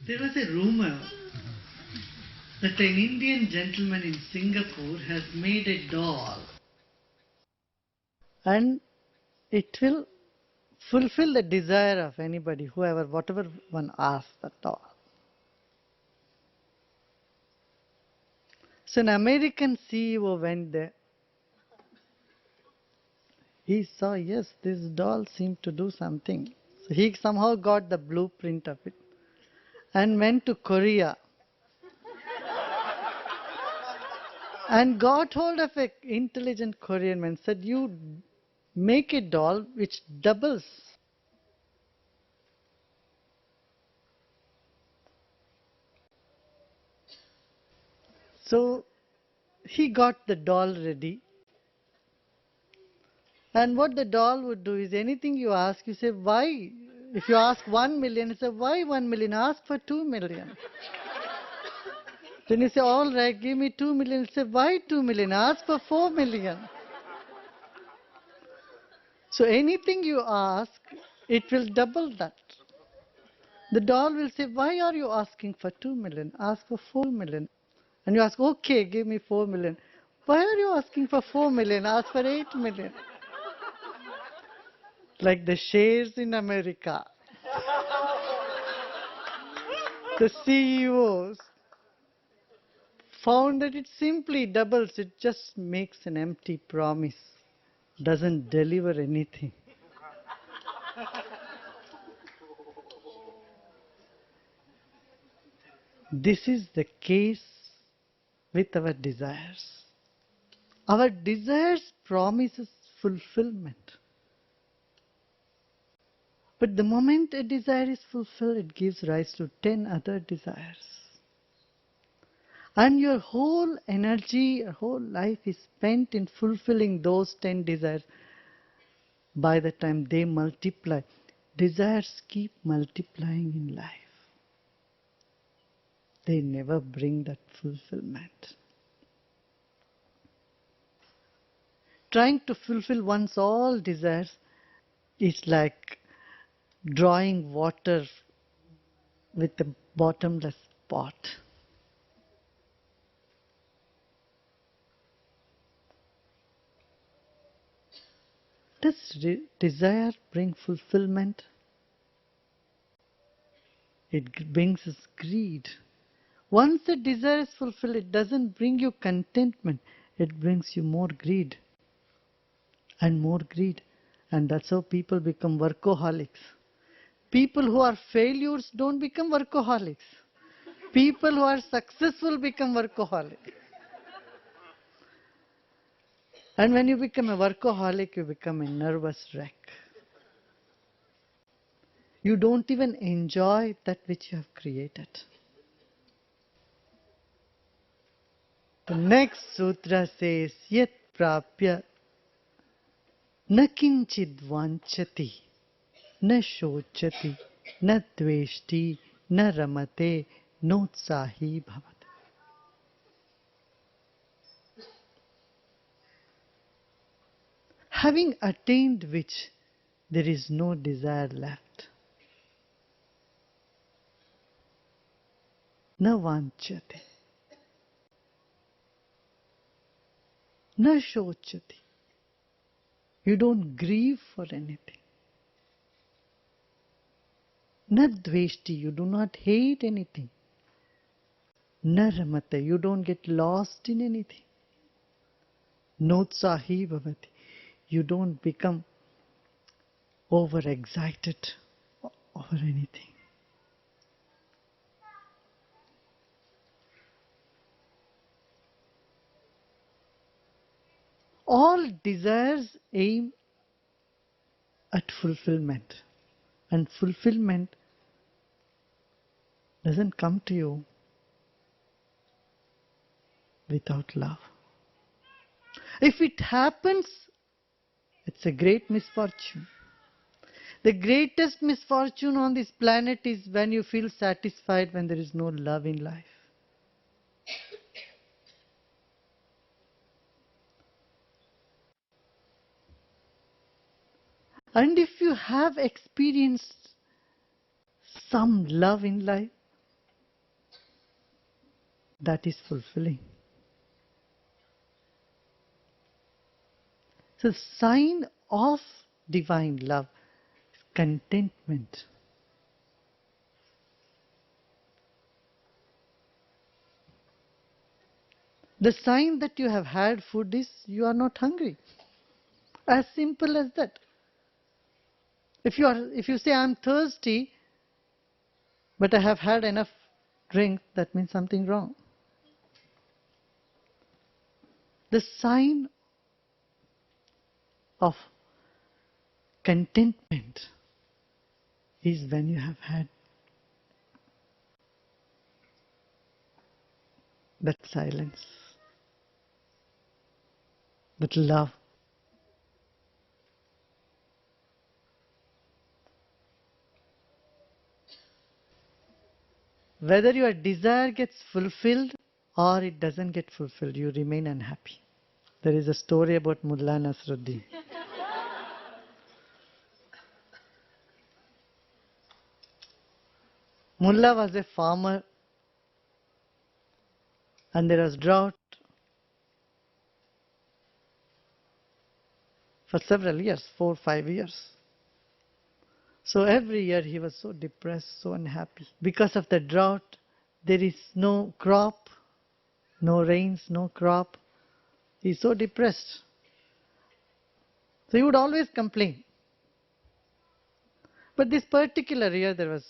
There was a rumor that an Indian gentleman in Singapore has made a doll and it will fulfill the desire of anybody, whoever, whatever one asks the doll. So an American CEO went there. He saw, yes, this doll seemed to do something. So he somehow got the blueprint of it and went to Korea and got hold of an intelligent Korean man, said, you make a doll which doubles. So he got the doll ready. And what the doll would do is anything you ask, you say, why? If you ask 1 million, you say, why 1 million? Ask for 2 million. Then you say, all right, give me 2 million. You say, why 2 million? Ask for 4 million. So anything you ask, it will double that. The doll will say, why are you asking for 2 million? Ask for 4 million. And you ask, okay, give me 4 million. Why are you asking for 4 million? Ask for 8 million. Like the shares in America. The CEOs found that it simply doubles. It just makes an empty promise. Doesn't deliver anything. This is the case with our desires. Our desires promises fulfillment. But the moment a desire is fulfilled, it gives rise to 10 other desires. And your whole energy, your whole life is spent in fulfilling those 10 desires. By the time they multiply, desires keep multiplying in life. They never bring that fulfillment. Trying to fulfill one's all desires is like drawing water with a bottomless pot. Does desire bring fulfillment? It brings us greed. Once the desire is fulfilled, it doesn't bring you contentment. It brings you more greed and more greed. And that's how people become workaholics. People who are failures don't become workaholics. People who are successful become workaholics. And when you become a workaholic, you become a nervous wreck. You don't even enjoy that which you have created. The next sutra says, Yat prapya na kinchid vanchati, na shochati, na dveshti, na ramate, notsahi bhavat. Having attained which, there is no desire left. Na vanchate, na shochati. You don't grieve for anything. Na dveshti, you do not hate anything. Na ramate, you don't get lost in anything. Notsahi bhavati, you don't become overexcited over anything. All desires aim at fulfillment, and fulfillment doesn't come to you without love. If it happens, it's a great misfortune. The greatest misfortune on this planet is when you feel satisfied when there is no love in life. And if you have experienced some love in life, that is fulfilling. So sign of divine love is contentment. The sign that you have had food is you are not hungry. As simple as that. If you say I'm thirsty, but I have had enough drink, that means something wrong. The sign of contentment is when you have had that silence, that love. Whether your desire gets fulfilled or it doesn't get fulfilled, you remain unhappy. There is a story about Mullah Nasruddin. Mullah was a farmer and there was drought for several years, 4 or 5 years. So every year he was so depressed, so unhappy. Because of the drought, there is no crop, no rains, no crop. He's so depressed. So he would always complain. But this particular year there was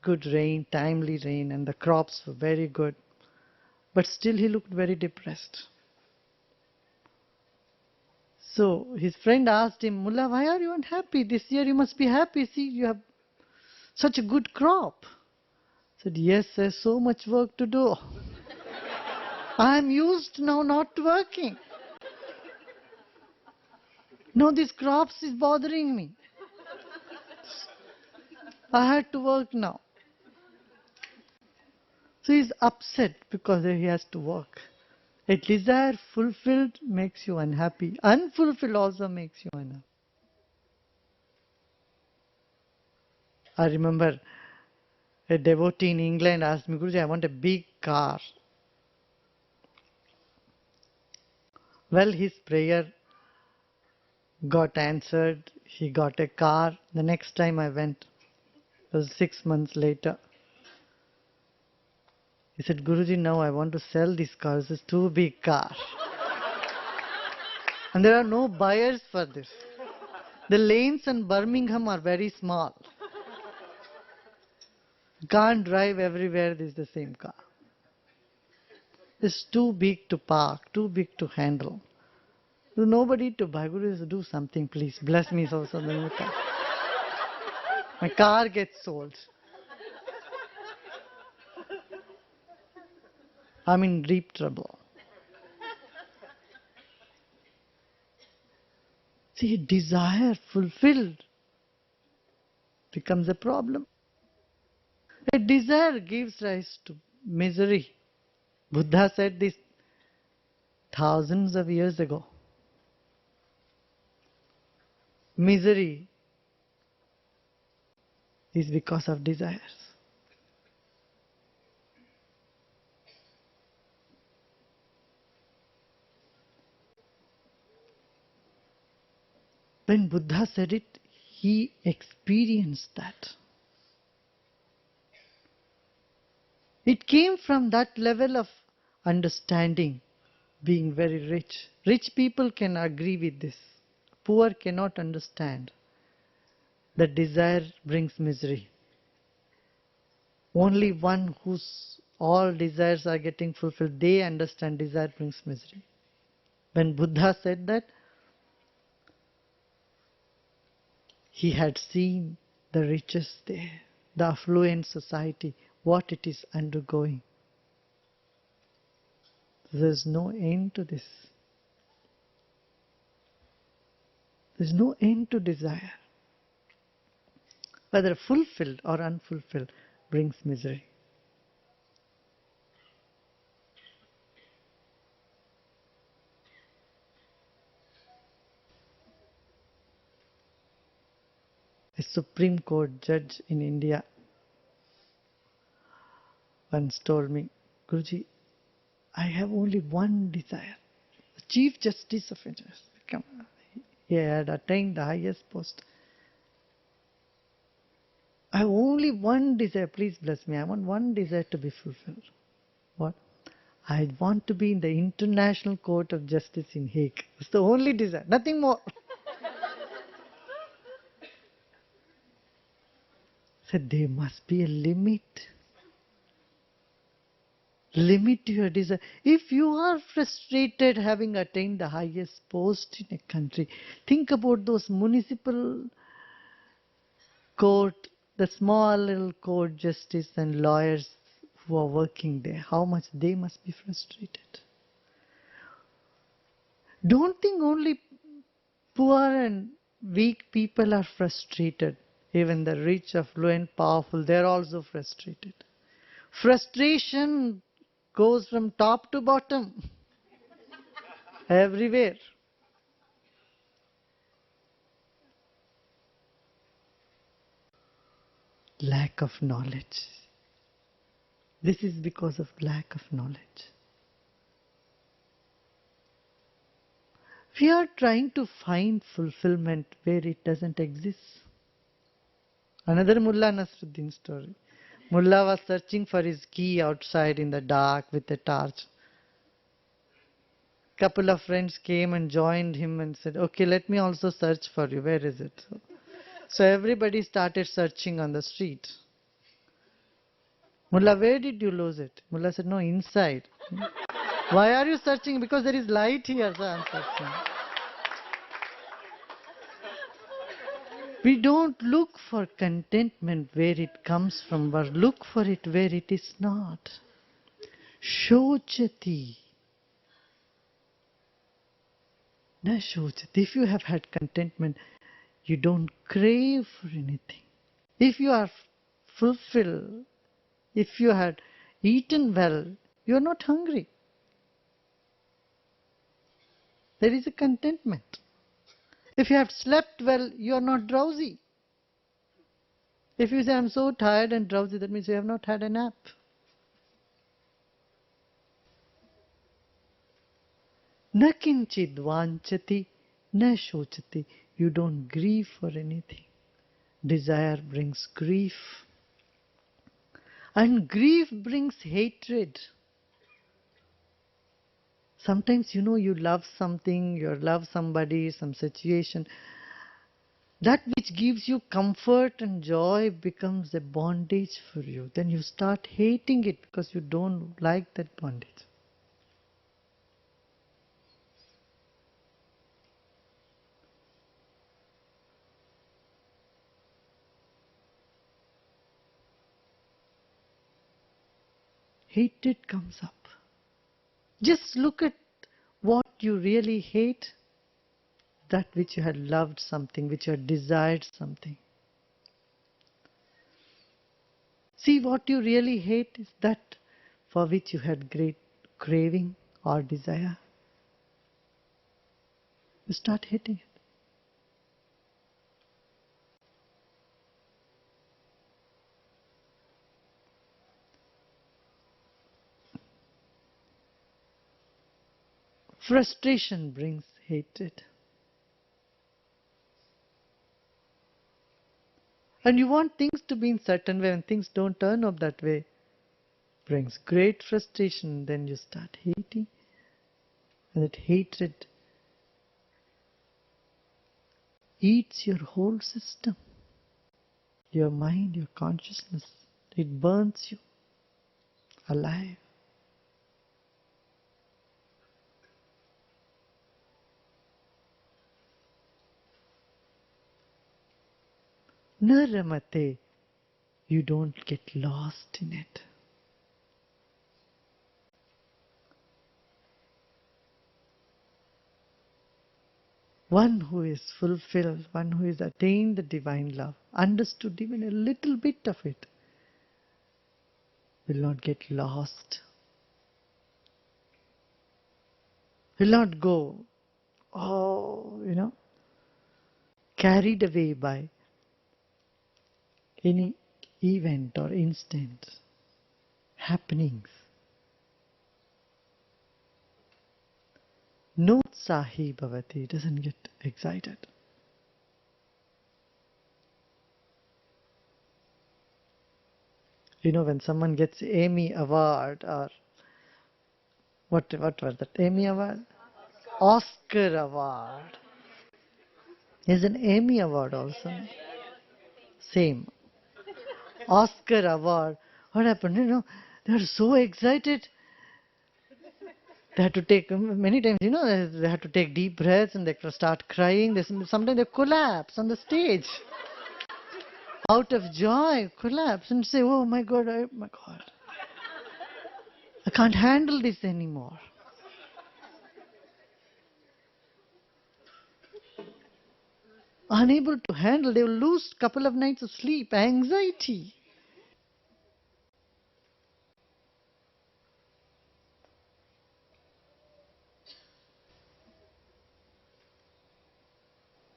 good rain, timely rain, and the crops were very good. But still he looked very depressed. So his friend asked him, Mullah, why are you unhappy? This year you must be happy. See, you have such a good crop. He said, yes, there's so much work to do. I am used now not working. No, this crops is bothering me. I had to work now. So he's upset because he has to work. A desire fulfilled makes you unhappy. Unfulfilled also makes you unhappy. I remember a devotee in England asked me, Guruji, I want a big car. Well, his prayer got answered. He got a car. The next time I went, it was 6 months later. He said, Guruji, now I want to sell this car. This is too big car. And there are no buyers for this. The lanes in Birmingham are very small. You can't drive everywhere, this is the same car. It's too big to park, too big to handle. There's nobody to buy. Guru, do something, please. Bless me so my car gets sold. I'm in deep trouble. See, desire fulfilled becomes a problem. A desire gives rise to misery. Buddha said this thousands of years ago. Misery is because of desires. When Buddha said it, he experienced that. It came from that level of understanding, being very rich. Rich people can agree with this. Poor cannot understand that desire brings misery. Only one whose all desires are getting fulfilled, they understand desire brings misery. When Buddha said that, he had seen the riches there, the affluent society, what it is undergoing. There's no end to this. There's no end to desire. Whether fulfilled or unfulfilled brings misery. A Supreme Court judge in India once told me, Guruji, I have only one desire. The Chief Justice of India. Come on. He had attained the highest post. I have only one desire. Please bless me. I want one desire to be fulfilled. What? I want to be in the International Court of Justice in Hague. It's the only desire. Nothing more. Said there must be a limit. Limit to your desire. If you are frustrated having attained the highest post in a country, think about those municipal court, the small little court justice and lawyers who are working there. How much they must be frustrated. Don't think only poor and weak people are frustrated. Even the rich, affluent, powerful, they're also frustrated. Frustration goes from top to bottom, everywhere. Lack of knowledge. This is because of lack of knowledge. We are trying to find fulfillment where it doesn't exist. Another Mullah Nasruddin story. Mullah was searching for his key outside in the dark with a torch. Couple of friends came and joined him and said, okay, let me also search for you. Where is it? So everybody started searching on the street. Mullah, where did you lose it? Mullah said, no, inside. Why are you searching? Because there is light here, so I'm searching. We don't look for contentment where it comes from, but look for it where it is not. Shochati. Na shochati. If you have had contentment, you don't crave for anything. If you are fulfilled, if you had eaten well, you are not hungry. There is a contentment. If you have slept well, you are not drowsy. If you say, I'm so tired and drowsy, that means you have not had a nap. Na kinchid vanchati, na shochati. You don't grieve for anything. Desire brings grief. And grief brings hatred. Sometimes you know you love something, you love somebody, some situation. That which gives you comfort and joy becomes a bondage for you. Then you start hating it because you don't like that bondage. Hatred comes up. Just look at what you really hate, that which you had loved something, which you had desired something. See, what you really hate is that for which you had great craving or desire. You start hating it. Frustration brings hatred. And you want things to be in certain way, and things don't turn up that way. Brings great frustration, then you start hating. And that hatred eats your whole system. Your mind, your consciousness. It burns you alive. Naramate, you don't get lost in it. One who is fulfilled, one who has attained the divine love, understood even a little bit of it, will not get lost. Will not go, carried away by any event or instant, happenings. Notsahi bhavati, doesn't get excited. You know, when someone gets Emmy Award or what was that? Emmy Award? Oscar Award. There's an Emmy Award also. Same. Oscar Award. What happened? You know, they were so excited. They had to take many times. You know, they had to take deep breaths and they start crying. Sometimes they collapse on the stage out of joy, collapse and say, "Oh my God, my God, I can't handle this anymore." Unable to handle, they will lose couple of nights of sleep, anxiety.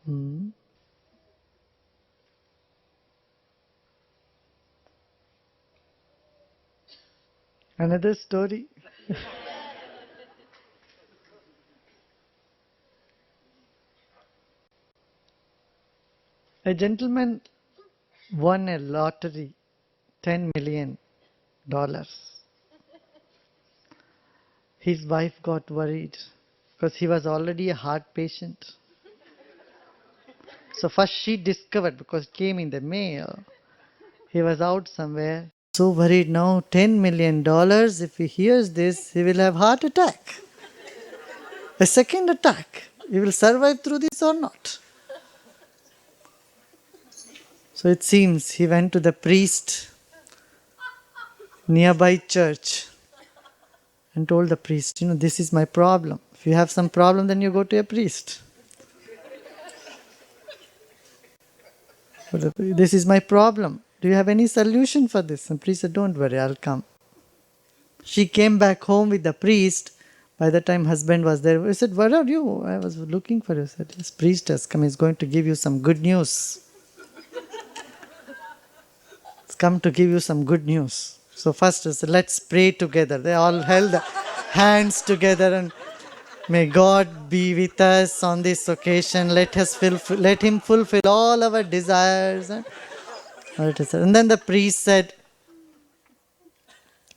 Hmm. Another story. A gentleman won a lottery, $10 million. His wife got worried because he was already a heart patient. So first she discovered, because it came in the mail, he was out somewhere. So worried now, $10 million. If he hears this, he will have heart attack. A second attack. He will survive through this or not. So it seems he went to the priest nearby church and told the priest, this is my problem. If you have some problem, then you go to a priest. This is my problem. Do you have any solution for this? And priest said, don't worry, I'll come. She came back home with the priest. By the time husband was there, he said, where are you? I was looking for you. He said, this priest has come. He's going to give you some good news. He's come to give you some good news. So first he said, let's pray together. They all held hands together and may God be with us on this occasion. Let him fulfill all our desires. And then the priest said,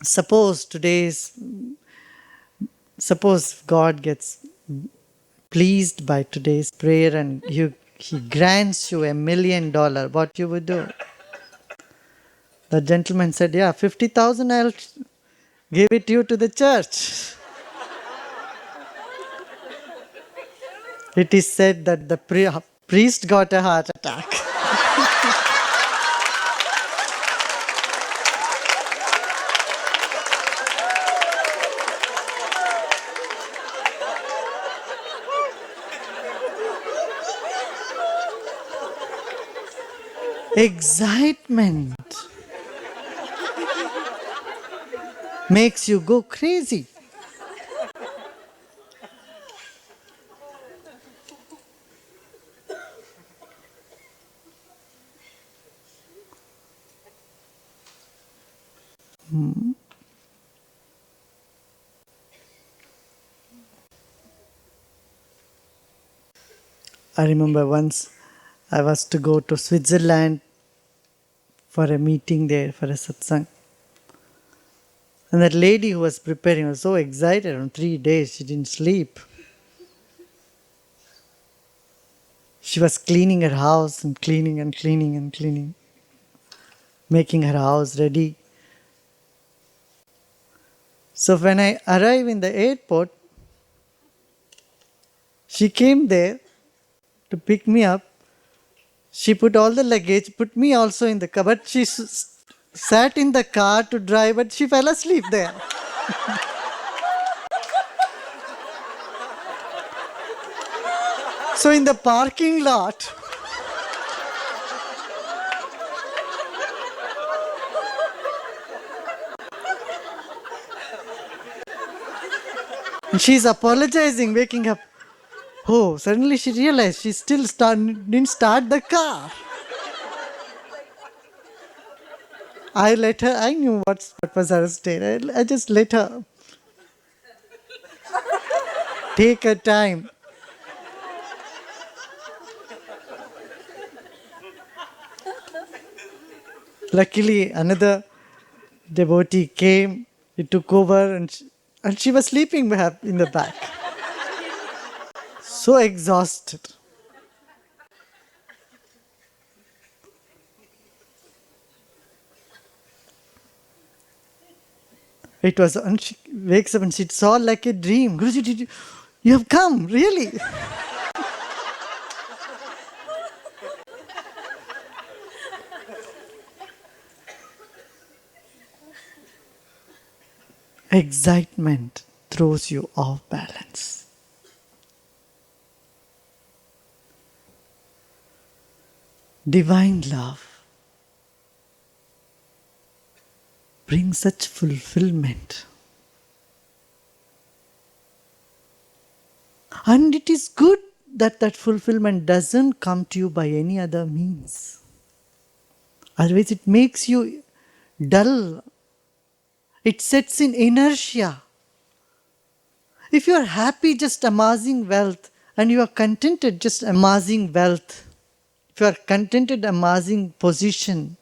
suppose God gets pleased by today's prayer and he grants you $1 million, what you would do? The gentleman said, yeah, 50,000 I'll give it you to the church. It is said that the priest got a heart attack. Excitement makes you go crazy. I remember once I was to go to Switzerland for a meeting there, for a satsang. And that lady who was preparing was so excited. On 3 days she didn't sleep. She was cleaning her house and cleaning and cleaning and cleaning, making her house ready. So when I arrived in the airport, she came there to pick me up. She put all the luggage, put me also in the car, but she sat in the car to drive, but she fell asleep there. So in the parking lot, she's apologizing, waking up. Oh, suddenly she realized she still didn't start the car. I let her, I knew what was her state. I just let her. Take your time. Luckily, another devotee came, he took over, and she was sleeping in the back. So exhausted. It was, and she wakes up and she saw like a dream. Guruji, you have come, really? Excitement throws you off balance. Divine love brings such fulfillment. And it is good that that fulfillment doesn't come to you by any other means. Otherwise, it makes you dull. It sets in inertia. If you are happy just amassing wealth and you are contented just amassing wealth, if you are contented amassing position,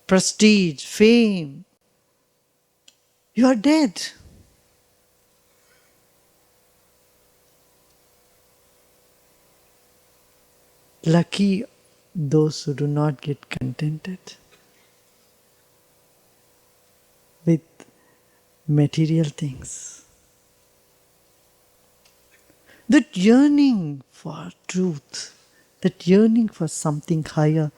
prestige, fame, you are dead. Lucky those who do not get contented with material things. That yearning for truth, that yearning for something higher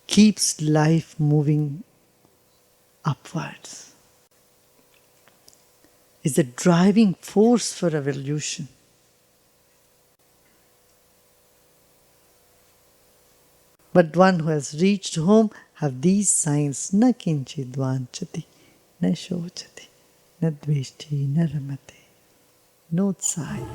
keeps life moving upwards. Is a driving force for evolution. But one who has reached home have these signs: na kinchid vanchati, na shochati, na dveshti, na ramate, no side.